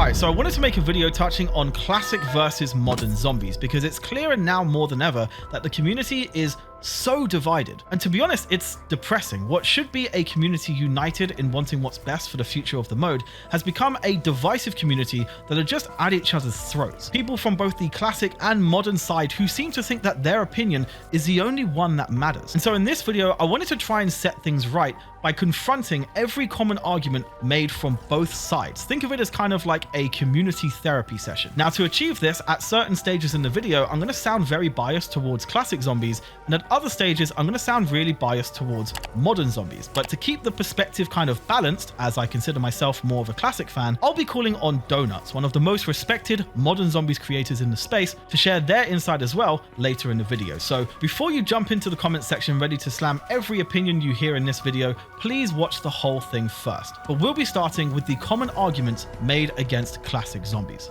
Alright, so I wanted to make a video touching on classic versus modern zombies because it's clearer now more than ever that the community is so divided. And to be honest, it's depressing. What should be a community united in wanting what's best for the future of the mode has become a divisive community that are just at each other's throats. People from both the classic and modern side who seem to think that their opinion is the only one that matters. And so in this video, I wanted to try and set things right by confronting every common argument made from both sides. Think of it as kind of like a community therapy session. Now, to achieve this, at certain stages in the video, I'm going to sound very biased towards classic zombies, and at other stages, I'm going to sound really biased towards modern zombies. But to keep the perspective kind of balanced, as I consider myself more of a classic fan, I'll be calling on DOUGHNUTS, one of the most respected modern zombies creators in the space, to share their insight as well later in the video. So before you jump into the comment section ready to slam every opinion you hear in this video, please watch the whole thing first. But we'll be starting with the common arguments made against classic zombies.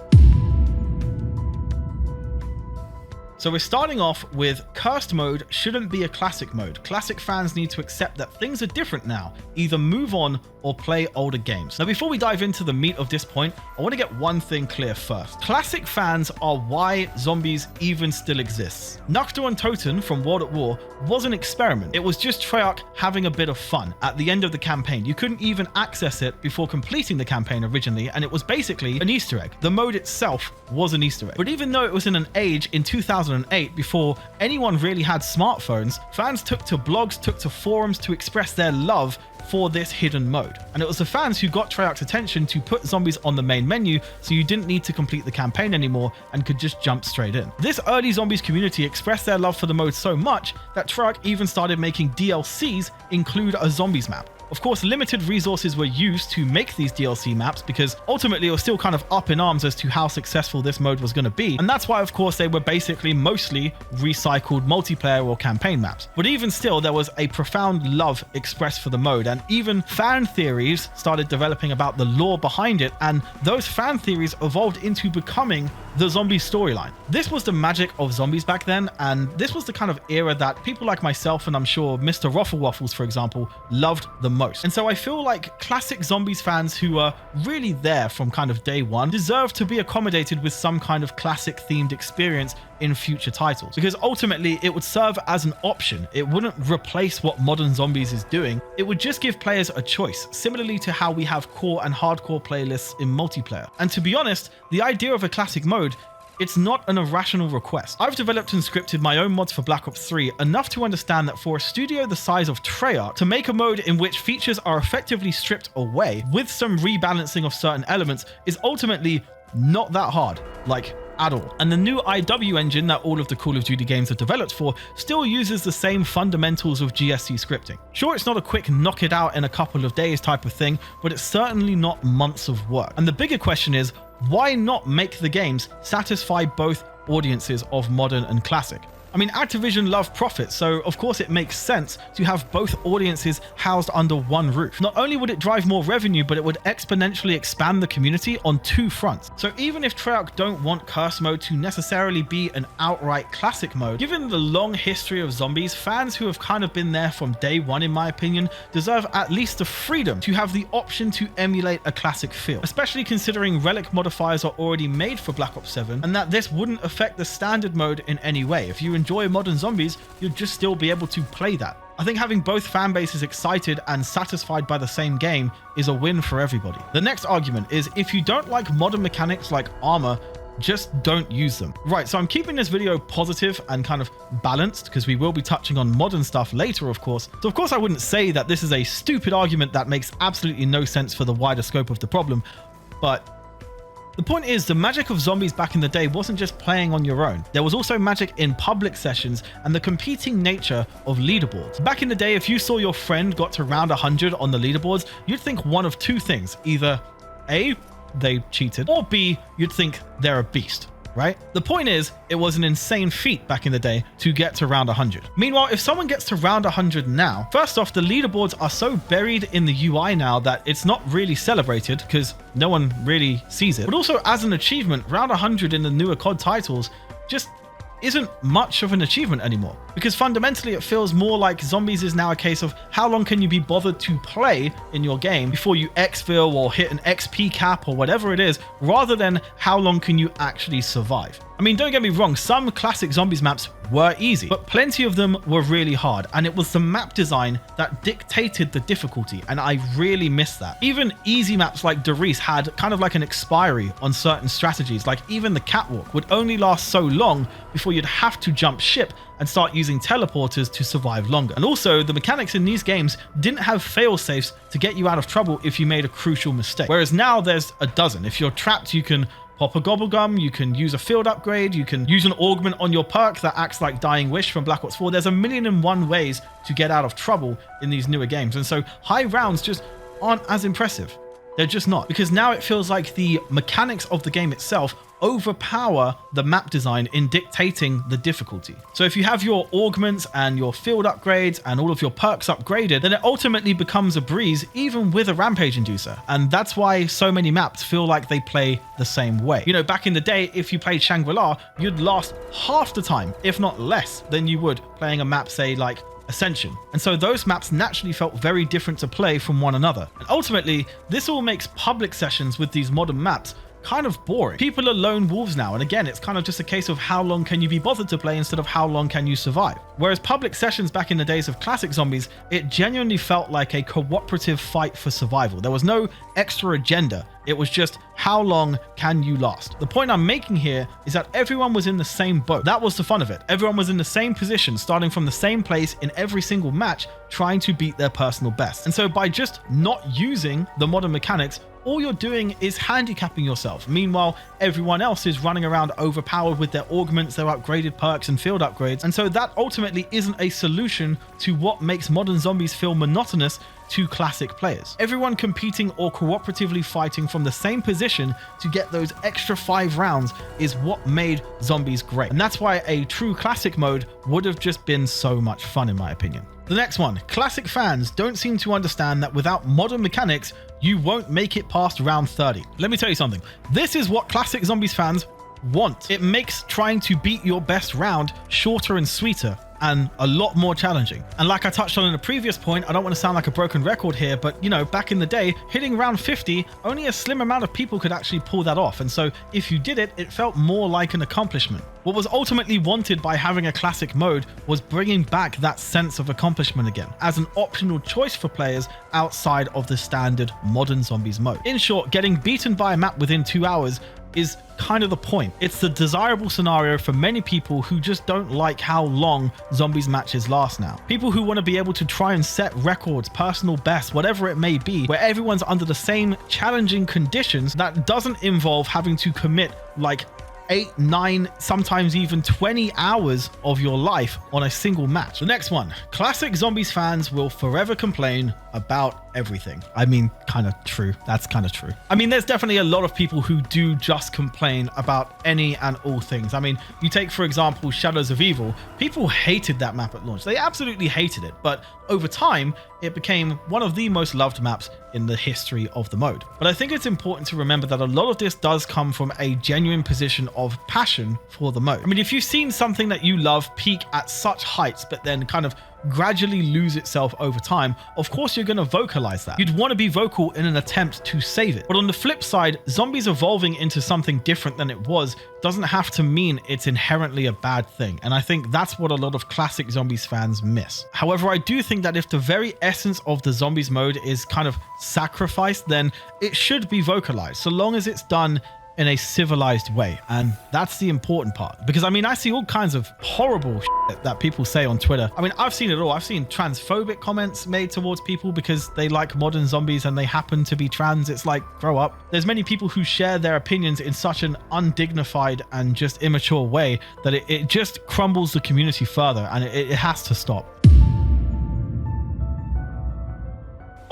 So we're starting off with cursed mode shouldn't be a classic mode. Classic fans need to accept that things are different now. Either move on or play older games. Now, before we dive into the meat of this point, I want to get one thing clear first. Classic fans are why zombies even still exists. Noctur and Toten from World at War was an experiment. It was just Treyarch having a bit of fun at the end of the campaign. You couldn't even access it before completing the campaign originally, and it was basically an Easter egg. The mode itself was an Easter egg. But even though it was in an age in 2008 before anyone really had smartphones, fans took to blogs, took to forums to express their love for this hidden mode. And it was the fans who got Treyarch's attention to put zombies on the main menu so you didn't need to complete the campaign anymore and could just jump straight in. This early zombies community expressed their love for the mode so much that Treyarch even started making DLCs include a zombies map. Of course, limited resources were used to make these DLC maps because ultimately it was still kind of up in arms as to how successful this mode was going to be. And that's why, of course, they were basically mostly recycled multiplayer or campaign maps. But even still, there was a profound love expressed for the mode, and even fan theories started developing about the lore behind it, and those fan theories evolved into becoming the zombie storyline. This was the magic of zombies back then, and this was the kind of era that people like myself, and I'm sure Mr. Ruffle Waffles, for example, loved the most. And so I feel like classic zombies fans who are really there from kind of day one deserve to be accommodated with some kind of classic themed experience in future titles, because ultimately it would serve as an option. It wouldn't replace what modern zombies is doing. It would just give players a choice, similarly to how we have core and hardcore playlists in multiplayer. And to be honest, the idea of a classic mode, it's not an irrational request. I've developed and scripted my own mods for Black Ops 3 enough to understand that for a studio the size of Treyarch to make a mode in which features are effectively stripped away with some rebalancing of certain elements is ultimately not that hard, like at all. And the new IW engine that all of the Call of Duty games are developed for still uses the same fundamentals of GSC scripting. Sure, it's not a quick knock it out in a couple of days type of thing, but it's certainly not months of work. And the bigger question is, why not make the games satisfy both audiences of modern and classic? I mean, Activision love profit, so of course it makes sense to have both audiences housed under one roof. Not only would it drive more revenue, but it would exponentially expand the community on two fronts. So even if Treyarch don't want curse mode to necessarily be an outright classic mode, given the long history of zombies, fans who have kind of been there from day one, in my opinion, deserve at least the freedom to have the option to emulate a classic feel, especially considering relic modifiers are already made for Black Ops 7 and that this wouldn't affect the standard mode in any way. If you enjoy modern zombies, you'll just still be able to play that. I think having both fan bases excited and satisfied by the same game is a win for everybody. The next argument is if you don't like modern mechanics like armor, just don't use them. Right, so I'm keeping this video positive and kind of balanced because we will be touching on modern stuff later, of course. So of course I wouldn't say that this is a stupid argument that makes absolutely no sense for the wider scope of the problem, but the point is, the magic of zombies back in the day wasn't just playing on your own. There was also magic in public sessions and the competing nature of leaderboards. Back in the day, if you saw your friend got to round 100 on the leaderboards, you'd think one of two things. Either A, they cheated, or B, you'd think they're a beast. Right? The point is, it was an insane feat back in the day to get to round 100. Meanwhile, if someone gets to round 100 now, first off, the leaderboards are so buried in the UI now that it's not really celebrated because no one really sees it. But also as an achievement, round 100 in the newer COD titles just isn't much of an achievement anymore, because fundamentally it feels more like Zombies is now a case of how long can you be bothered to play in your game before you exfil or hit an XP cap or whatever it is, rather than how long can you actually survive. I mean, don't get me wrong, some classic Zombies maps were easy, but plenty of them were really hard, and it was the map design that dictated the difficulty, and I really miss that. Even easy maps like Doris had kind of like an expiry on certain strategies, like even the catwalk would only last so long before you'd have to jump ship and start using teleporters to survive longer. And also, the mechanics in these games didn't have fail-safes to get you out of trouble if you made a crucial mistake, whereas now there's a dozen. If you're trapped, you can pop a gobblegum, you can use a field upgrade, you can use an augment on your perk that acts like Dying Wish from Black Ops 4. There's 1,000,001 ways to get out of trouble in these newer games, and so high rounds just aren't as impressive. They're just not, because now it feels like the mechanics of the game itself overpower the map design in dictating the difficulty. So if you have your augments and your field upgrades and all of your perks upgraded, then it ultimately becomes a breeze even with a rampage inducer. And that's why so many maps feel like they play the same way. You know, back in the day, if you played Shangri-La, you'd last half the time, if not less, than you would playing a map, say, like Ascension. And so those maps naturally felt very different to play from one another. And ultimately, this all makes public sessions with these modern maps kind of boring. People are lone wolves now, and again, it's kind of just a case of how long can you be bothered to play instead of how long can you survive. Whereas public sessions back in the days of classic Zombies, it genuinely felt like a cooperative fight for survival. There was no extra agenda. It was just how long can you last? The point I'm making here is that everyone was in the same boat. That was the fun of it. Everyone was in the same position, starting from the same place in every single match, trying to beat their personal best. And so by just not using the modern mechanics, all you're doing is handicapping yourself. Meanwhile, everyone else is running around overpowered with their augments, their upgraded perks and field upgrades. And so that ultimately isn't a solution to what makes modern Zombies feel monotonous to classic players. Everyone competing or cooperatively fighting from the same position to get those extra 5 rounds is what made Zombies great. And that's why a true classic mode would have just been so much fun, in my opinion. The next one, classic fans don't seem to understand that without modern mechanics, you won't make it past round 30. Let me tell you something. This is what classic Zombies fans want. It makes trying to beat your best round shorter and sweeter, and a lot more challenging. And like I touched on in a previous point, I don't want to sound like a broken record here, but you know, back in the day, hitting round 50, only a slim amount of people could actually pull that off. And so if you did it, it felt more like an accomplishment. What was ultimately wanted by having a classic mode was bringing back that sense of accomplishment again, as an optional choice for players outside of the standard modern Zombies mode. In short, getting beaten by a map within 2 hours is kind of the point. It's the desirable scenario for many people who just don't like how long Zombies matches last now. People who want to be able to try and set records, personal bests, whatever it may be, where everyone's under the same challenging conditions that doesn't involve having to commit like 8, 9, sometimes even 20 hours of your life on a single match. The next one, classic Zombies fans will forever complain about everything. I mean, kind of true. That's kind of true. I mean, there's definitely a lot of people who do just complain about any and all things. I mean, you take, for example, Shadows of Evil. People hated that map at launch. They absolutely hated it. But over time, it became one of the most loved maps in the history of the mode. But I think it's important to remember that a lot of this does come from a genuine position of passion for the mode. I mean, if you've seen something that you love peak at such heights, but then kind of gradually lose itself over time, of course you're going to vocalize that. You'd want to be vocal in an attempt to save it. But on the flip side, Zombies evolving into something different than it was doesn't have to mean it's inherently a bad thing. And I think that's what a lot of classic Zombies fans miss. However, I do think that if the very essence of the Zombies mode is kind of sacrificed, then it should be vocalized, so long as it's done in a civilized way. And that's the important part, because I mean, I see all kinds of horrible shit that people say on Twitter. I mean, I've seen it all. I've seen transphobic comments made towards people because they like modern Zombies and they happen to be trans. It's like, grow up. There's many people who share their opinions in such an undignified and just immature way that it just crumbles the community further, and it has to stop.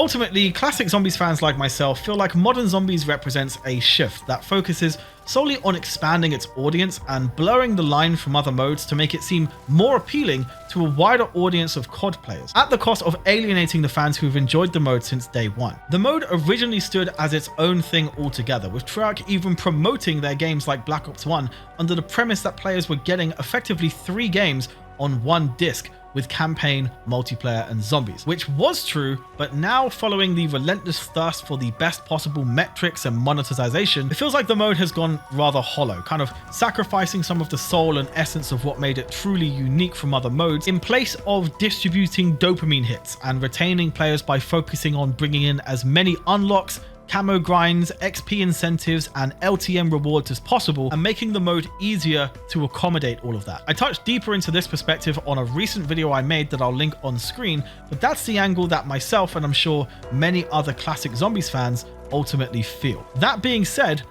Ultimately, classic Zombies fans like myself feel like modern Zombies represents a shift that focuses solely on expanding its audience and blurring the line from other modes to make it seem more appealing to a wider audience of COD players, at the cost of alienating the fans who've enjoyed the mode since day one. The mode originally stood as its own thing altogether, with Treyarch even promoting their games like Black Ops 1 under the premise that players were getting effectively 3 games on one disc, with campaign, multiplayer, and zombies, which was true, but now following the relentless thirst for the best possible metrics and monetization, it feels like the mode has gone rather hollow, kind of sacrificing some of the soul and essence of what made it truly unique from other modes in place of distributing dopamine hits and retaining players by focusing on bringing in as many unlocks, camo grinds, XP incentives, and LTM rewards as possible, and making the mode easier to accommodate all of that. I touched deeper into this perspective on a recent video I made that I'll link on screen, but that's the angle that myself and I'm sure many other classic Zombies fans ultimately feel. That being said,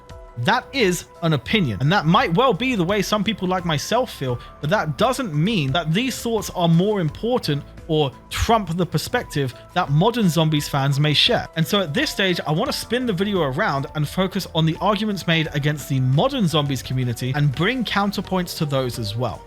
that is an opinion, and that might well be the way some people like myself feel, but that doesn't mean that these thoughts are more important or trump the perspective that modern Zombies fans may share. And so at this stage, I want to spin the video around and focus on the arguments made against the modern Zombies community and bring counterpoints to those as well.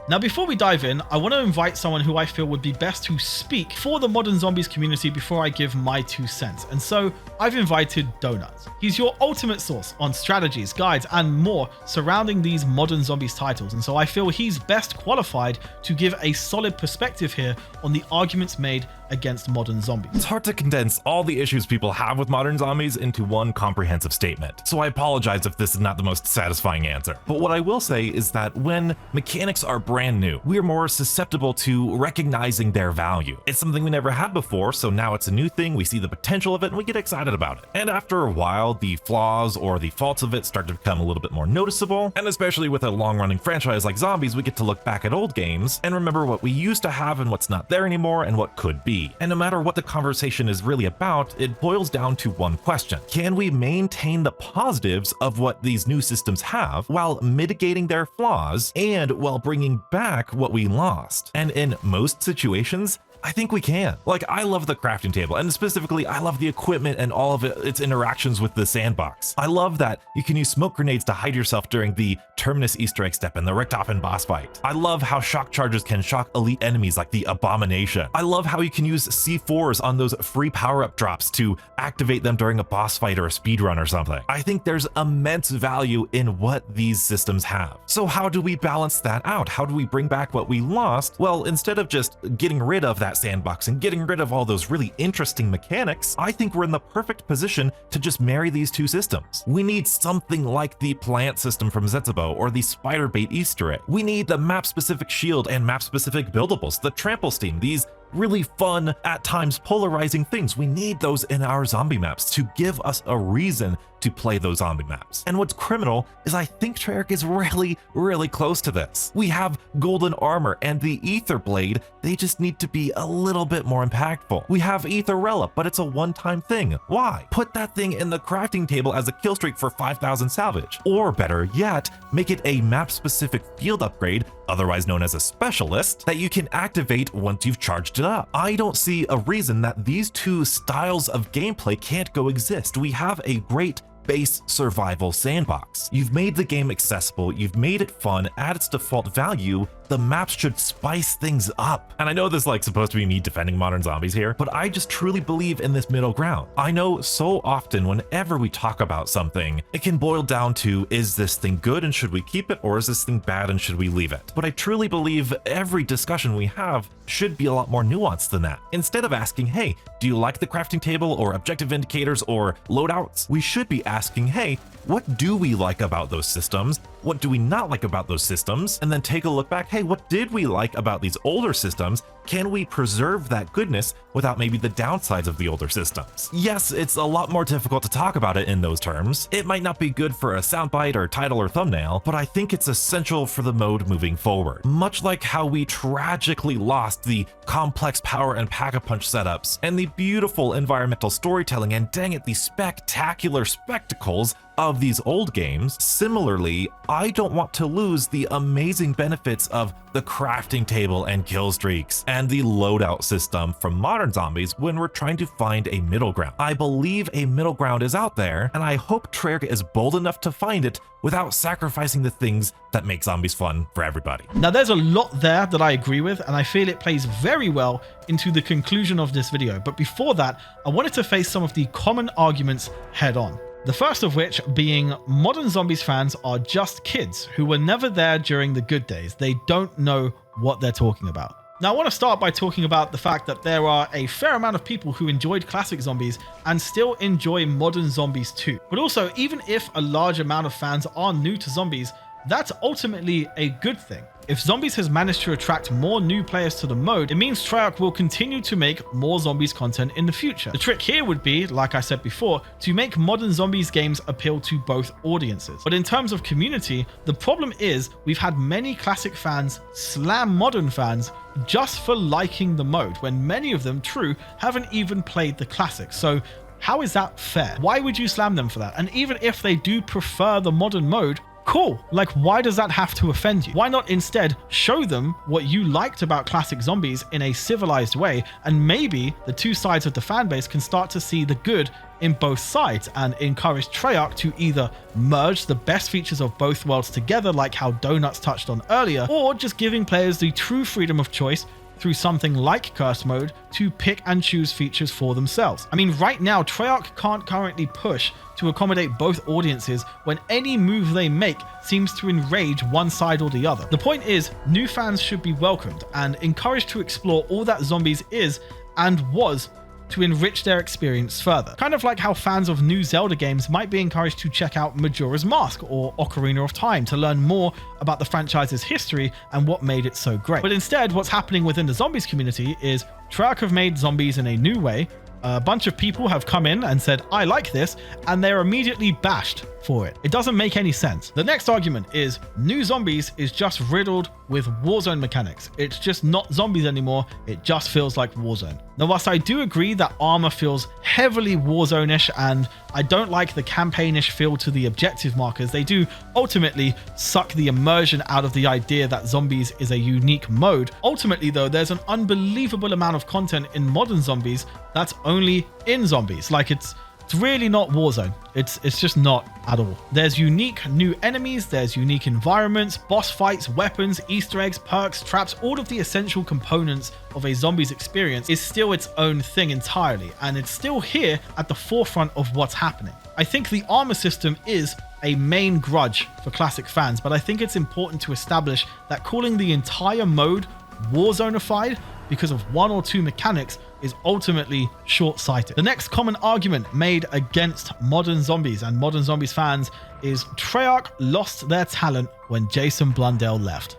Now, before we dive in, I want to invite someone who I feel would be best to speak for the modern Zombies community before I give my 2 cents. And so I've invited DOUGHNUTS. He's your ultimate source on strategies, guides, and more surrounding these modern Zombies titles. And so I feel he's best qualified to give a solid perspective here on the arguments made against modern Zombies. It's hard to condense all the issues people have with modern Zombies into one comprehensive statement, so I apologize if this is not the most satisfying answer. But what I will say is that when mechanics are brand new, we are more susceptible to recognizing their value. It's something we never had before, so now it's a new thing, we see the potential of it, and we get excited about it. And after a while, the flaws or the faults of it start to become a little bit more noticeable, and especially with a long-running franchise like Zombies, we get to look back at old games and remember what we used to have and what's not there anymore and what could be. And no matter what the conversation is really about, it boils down to one question. Can we maintain the positives of what these new systems have while mitigating their flaws and while bringing back what we lost? And in most situations, I think we can. Like, I love the crafting table, and specifically, I love the equipment and all of its interactions with the sandbox. I love that you can use smoke grenades to hide yourself during the Terminus Easter egg step and the Richtofen boss fight. I love how shock charges can shock elite enemies like the Abomination. I love how you can use C4s on those free power-up drops to activate them during a boss fight or a speedrun or something. I think there's immense value in what these systems have. So how do we balance that out? How do we bring back what we lost? Well, instead of just getting rid of that sandbox and getting rid of all those really interesting mechanics, I think we're in the perfect position to just marry these two systems. We need something like the plant system from Zetsubo or the spider bait Easter egg. We need the map-specific shield and map-specific buildables, the trample steam, these really fun, at times polarizing things. We need those in our zombie maps to give us a reason to play those zombie maps. And what's criminal is I think Treyarch is really close to this. We have golden armor and the ether blade, they just need to be a little bit more impactful. We have Etherella, but it's a one-time thing. Why? Put that thing in the crafting table as a kill streak for 5,000 salvage. Or better yet, make it a map-specific field upgrade, otherwise known as a specialist, that you can activate once you've charged it up. I don't see a reason that these two styles of gameplay can't coexist. We have a great base survival sandbox. You've made the game accessible, you've made it fun at its default value. The maps should spice things up. And I know this is supposed to be me defending modern Zombies here, but I just truly believe in this middle ground. I know so often whenever we talk about something, it can boil down to, is this thing good and should we keep it, or is this thing bad and should we leave it? But I truly believe every discussion we have should be a lot more nuanced than that. Instead of asking, hey, do you like the crafting table or objective indicators or loadouts? We should be asking, hey, what do we like about those systems? What do we not like about those systems? And then take a look back, hey, what did we like about these older systems? Can we preserve that goodness without maybe the downsides of the older systems? Yes, it's a lot more difficult to talk about it in those terms. It might not be good for a soundbite or title or thumbnail, but I think it's essential for the mode moving forward. Much like how we tragically lost the complex power and pack-a-punch setups and the beautiful environmental storytelling and dang it, the spectacular spectacles of these old games. Similarly, I don't want to lose the amazing benefits of the crafting table and kill streaks and the loadout system from modern zombies when we're trying to find a middle ground. I believe a middle ground is out there, and I hope Treyarch is bold enough to find it without sacrificing the things that make zombies fun for everybody. Now, there's a lot there that I agree with, and I feel it plays very well into the conclusion of this video. But before that, I wanted to face some of the common arguments head on. The first of which being modern zombies fans are just kids who were never there during the good days. They don't know what they're talking about. Now, I want to start by talking about the fact that there are a fair amount of people who enjoyed classic zombies and still enjoy modern zombies too. But also, even if a large amount of fans are new to zombies, that's ultimately a good thing. If Zombies has managed to attract more new players to the mode, it means Treyarch will continue to make more Zombies content in the future. The trick here would be, like I said before, to make modern Zombies games appeal to both audiences. But in terms of community, the problem is we've had many classic fans slam modern fans just for liking the mode, when many of them, true, haven't even played the classics. So how is that fair? Why would you slam them for that? And even if they do prefer the modern mode, cool. Like, why does that have to offend you? Why not instead show them what you liked about classic zombies in a civilized way, and maybe the two sides of the fan base can start to see the good in both sides and encourage Treyarch to either merge the best features of both worlds together, like how DOUGHNUTS touched on earlier, or just giving players the true freedom of choice through something like Curse Mode to pick and choose features for themselves. I mean, right now, Treyarch can't currently push to accommodate both audiences when any move they make seems to enrage one side or the other. The point is, new fans should be welcomed and encouraged to explore all that Zombies is and was to enrich their experience further. Kind of like how fans of new Zelda games might be encouraged to check out Majora's Mask or Ocarina of Time to learn more about the franchise's history and what made it so great. But instead, what's happening within the Zombies community is Treyarch have made Zombies in a new way. A bunch of people have come in and said, I like this, and they're immediately bashed for it. It doesn't make any sense. The next argument is new Zombies is just riddled with Warzone mechanics. It's just not Zombies anymore. It just feels like Warzone. Now, whilst I do agree that armor feels heavily Warzone-ish, and I don't like the campaign-ish feel to the objective markers, they do ultimately suck the immersion out of the idea that Zombies is a unique mode. Ultimately, though, there's an unbelievable amount of content in modern Zombies that's only in Zombies. Like, it's really not Warzone. It's just not at all. There's unique new enemies, there's unique environments, boss fights, weapons, Easter eggs, perks, traps. All of the essential components of a Zombies experience is still its own thing entirely, and it's still here at the forefront of what's happening. I think the armor system is a main grudge for classic fans, but I think it's important to establish that calling the entire mode Warzone-ified because of one or two mechanics is ultimately short-sighted. The next common argument made against modern Zombies and modern Zombies fans is Treyarch lost their talent when Jason Blundell left.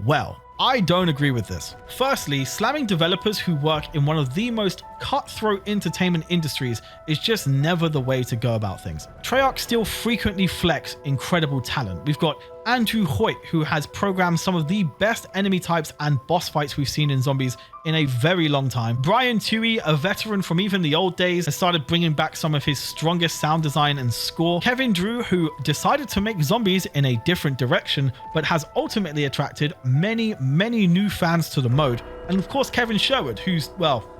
Well, I don't agree with this. Firstly, slamming developers who work in one of the most cutthroat entertainment industries is just never the way to go about things. Treyarch still frequently flex incredible talent. We've got Andrew Hoyt, who has programmed some of the best enemy types and boss fights we've seen in Zombies in a very long time. Brian Toohey, a veteran from even the old days, has started bringing back some of his strongest sound design and score. Kevin Drew, who decided to make Zombies in a different direction, but has ultimately attracted many new fans to the mode. And of course, Kevin Sherwood, who's, well,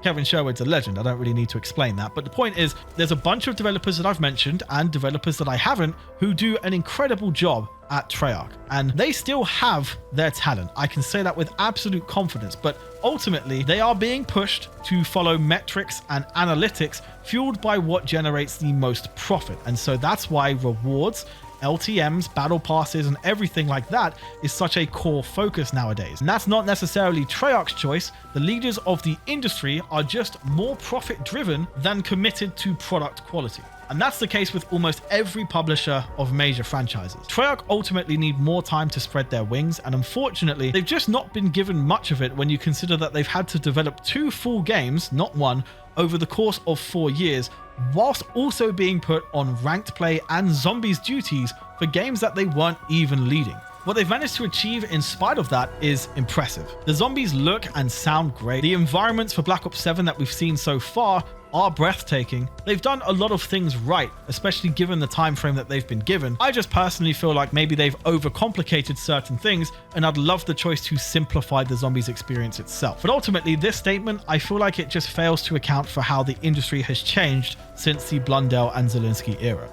Kevin Sherwood's a legend. I don't really need to explain that. But the point is, there's a bunch of developers that I've mentioned and developers that I haven't who do an incredible job at Treyarch, and they still have their talent. I can say that with absolute confidence, but ultimately they are being pushed to follow metrics and analytics fueled by what generates the most profit. And so that's why rewards, LTMs, battle passes, and everything like that is such a core focus nowadays. And that's not necessarily Treyarch's choice. The leaders of the industry are just more profit driven than committed to product quality. And that's the case with almost every publisher of major franchises. Treyarch ultimately need more time to spread their wings, and unfortunately, they've just not been given much of it when you consider that they've had to develop 2 full games, not one, over the course of 4 years, whilst also being put on ranked play and Zombies duties for games that they weren't even leading. What they've managed to achieve in spite of that is impressive. The Zombies look and sound great. The environments for Black Ops 7 that we've seen so far are breathtaking. They've done a lot of things right, especially given the time frame that they've been given. I just personally feel like maybe they've overcomplicated certain things, and I'd love the choice to simplify the Zombies experience itself. But ultimately, this statement, I feel like it just fails to account for how the industry has changed since the Blundell and Zielinski era.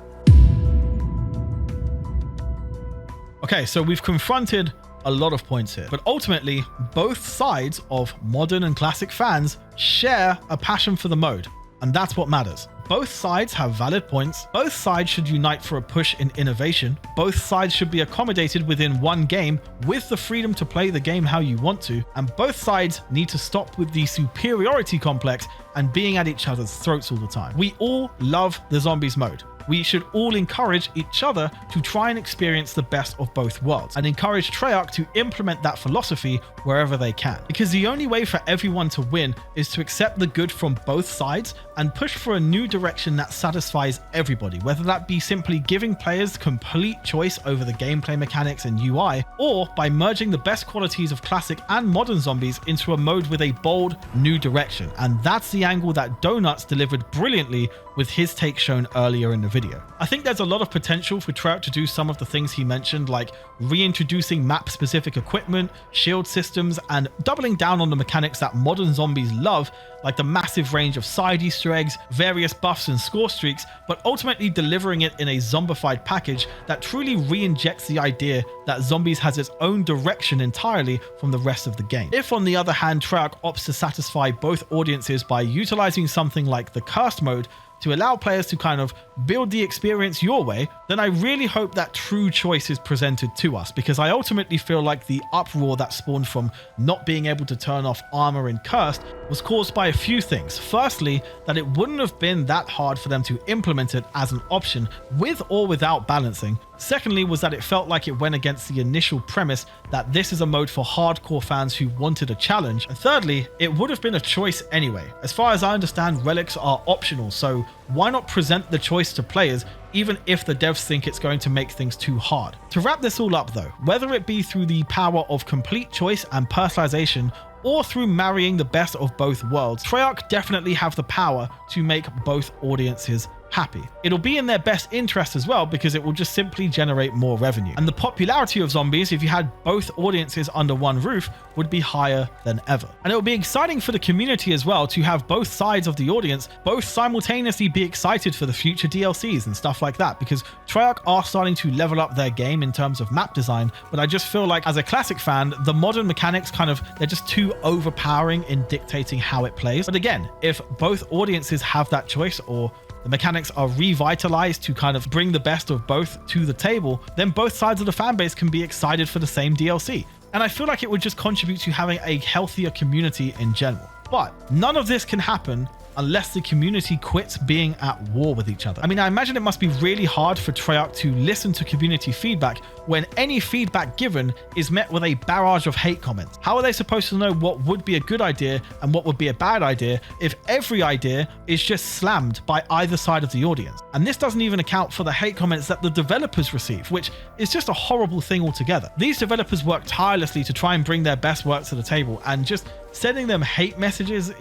Okay, so we've confronted a lot of points here, but ultimately both sides of modern and classic fans share a passion for the mode, and that's what matters. Both sides have valid points. Both sides should unite for a push in innovation. Both sides should be accommodated within one game with the freedom to play the game how you want to, and both sides need to stop with the superiority complex and being at each other's throats all the time. We all love the Zombies mode. We should all encourage each other to try and experience the best of both worlds and encourage Treyarch to implement that philosophy wherever they can. Because the only way for everyone to win is to accept the good from both sides and push for a new direction that satisfies everybody, whether that be simply giving players complete choice over the gameplay mechanics and UI, or by merging the best qualities of classic and modern Zombies into a mode with a bold new direction. And that's the angle that DOUGHNUTS delivered brilliantly with his take shown earlier in the video. I think there's a lot of potential for Treyarch to do some of the things he mentioned, like reintroducing map-specific equipment, shield systems, and doubling down on the mechanics that modern Zombies love, like the massive range of side Easter eggs, various buffs and score streaks, but ultimately delivering it in a zombified package that truly re-injects the idea that Zombies has its own direction entirely from the rest of the game. If, on the other hand, Treyarch opts to satisfy both audiences by utilizing something like the Cursed mode to allow players to kind of build the experience your way, then I really hope that true choice is presented to us, because I ultimately feel like the uproar that spawned from not being able to turn off armor in Cursed was caused by a few things. Firstly, that it wouldn't have been that hard for them to implement it as an option with or without balancing. Secondly, was that it felt like it went against the initial premise that this is a mode for hardcore fans who wanted a challenge. And thirdly, it would have been a choice anyway. As far as I understand, relics are optional, so why not present the choice to players even if the devs think it's going to make things too hard? To wrap this all up though, whether it be through the power of complete choice and personalization or through marrying the best of both worlds, Treyarch definitely have the power to make both audiences happy. It'll be in their best interest as well, because it will just simply generate more revenue. And the popularity of Zombies, if you had both audiences under one roof, would be higher than ever. And it will be exciting for the community as well to have both sides of the audience both simultaneously be excited for the future DLCs and stuff like that, because Treyarch are starting to level up their game in terms of map design, but I just feel like as a classic fan, the modern mechanics they're just too overpowering in dictating how it plays. But again, if both audiences have that choice, or the mechanics are revitalized to kind of bring the best of both to the table, then both sides of the fan base can be excited for the same DLC. And I feel like it would just contribute to having a healthier community in general. But none of this can happen unless the community quits being at war with each other. I mean, I imagine it must be really hard for Treyarch to listen to community feedback when any feedback given is met with a barrage of hate comments. How are they supposed to know what would be a good idea and what would be a bad idea if every idea is just slammed by either side of the audience? And this doesn't even account for the hate comments that the developers receive, which is just a horrible thing altogether. These developers work tirelessly to try and bring their best work to the table, and just sending them hate messages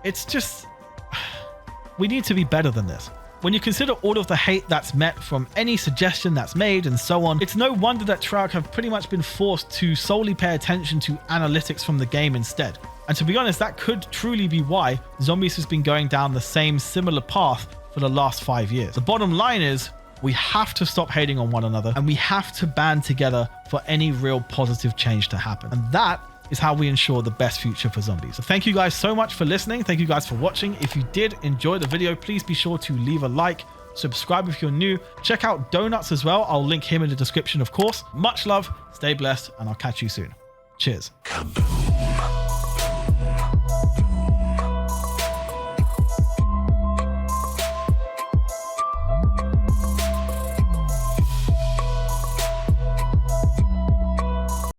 it's just, we need to be better than this. When you consider all of the hate that's met from any suggestion that's made and so on, it's no wonder that Treyarch have pretty much been forced to solely pay attention to analytics from the game instead. And to be honest, that could truly be why Zombies has been going down the same similar path for the last 5 years. The bottom line is, we have to stop hating on one another, and we have to band together for any real positive change to happen. And that is how we ensure the best future for Zombies. So thank you guys so much for listening. Thank you guys for watching. If you did enjoy the video, please be sure to leave a like, subscribe if you're new, check out DOUGHNUTS as well. I'll link him in the description, of course. Much love, stay blessed, and I'll catch you soon. Cheers.